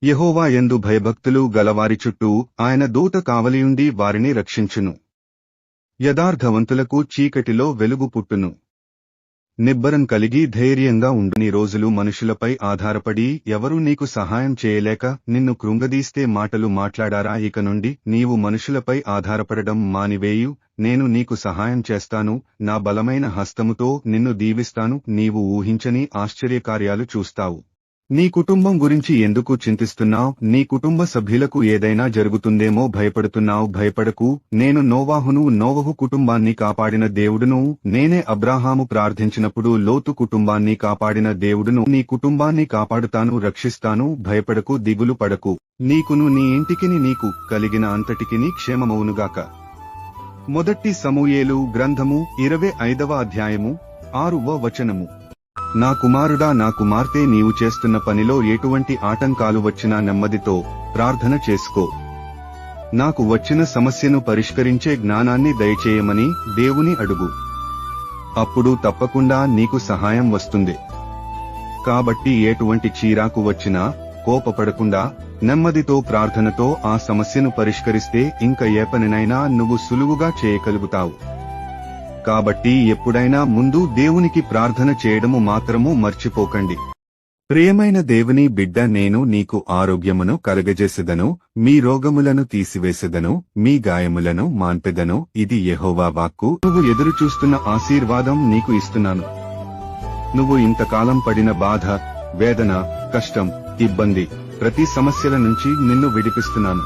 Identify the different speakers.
Speaker 1: యెహోవా యందు భయభక్తులు గలవారి చుట్టూ ఆయన దూత కావలియుండి వారిని రక్షించును. యథార్థవంతులకు చీకటిలో వెలుగు పుట్టును. నిబ్బరం కలిగి ధైర్యంగా ఉండు. నీ రోజులు మనుషులపై ఆధారపడి ఎవరూ నీకు సహాయం చేయలేక నిన్ను కృంగదీస్తే మాటలు మాట్లాడారా? ఇక నుండి నీవు మనుషులపై ఆధారపడడం మానివేయు. నేను నీకు సహాయం చేస్తాను, నా బలమైన హస్తముతో నిన్ను దీవిస్తాను. నీవు ఊహించని ఆశ్చర్యకార్యాలు చూస్తావు. నీ కుటుంబం గురించి ఎందుకు చింతిస్తున్నావు? నీ కుటుంబ సభ్యులకు ఏదైనా జరుగుతుందేమో భయపడుతున్నావు. భయపడకు, నేను నోవహు కుటుంబాన్ని కాపాడిన దేవుడును. నేనే అబ్రాహాము ప్రార్థించినప్పుడు లోతు కుటుంబాన్ని కాపాడిన దేవుడును. నీ కుటుంబాన్ని కాపాడుతాను, రక్షిస్తాను. భయపడకు, దిగులు పడకు. నీకును నీ ఇంటికిని నీకు కలిగిన అంతటికిని క్షేమమవునుగాక. మొదటి సమూయేలు గ్రంథము 25వ అధ్యాయము 6వ వచనము. నా కుమారుడా, నా కుమార్తె, నీవు చేస్తున్న పనిలో ఎటువంటి ఆటంకాలు వచ్చినా నెమ్మదితో ప్రార్థన చేసుకో. నాకు వచ్చిన సమస్యను పరిష్కరించే జ్ఞానాన్ని దయచేయమని దేవుని అడుగు. అప్పుడు తప్పకుండా నీకు సహాయం వస్తుంది. కాబట్టి ఎటువంటి చీరాకు వచ్చినా కోపపడకుండా నెమ్మదితో ప్రార్థనతో ఆ సమస్యను పరిష్కరిస్తే ఇంక ఏ పనినైనా నువ్వు సులువుగా చేయగలుగుతావు. కాబట్టి ఎప్పుడైనా ముందు దేవునికి ప్రార్థన చేయడము మాత్రము మర్చిపోకండి. ప్రియమైన దేవుని బిడ్డ, నేను నీకు ఆరోగ్యమును కలగజేసెదను, మీ రోగములను తీసివేసెదను, మీ గాయములను మాన్పెదను. ఇది యెహోవా వాక్కు. నువ్వు ఎదురుచూస్తున్న ఆశీర్వాదం నీకు ఇస్తున్నాను. నువ్వు ఇంతకాలం పడిన బాధ, వేదన, కష్టం, ఇబ్బంది, ప్రతి సమస్యల నుంచి నిన్ను విడిపిస్తున్నాను.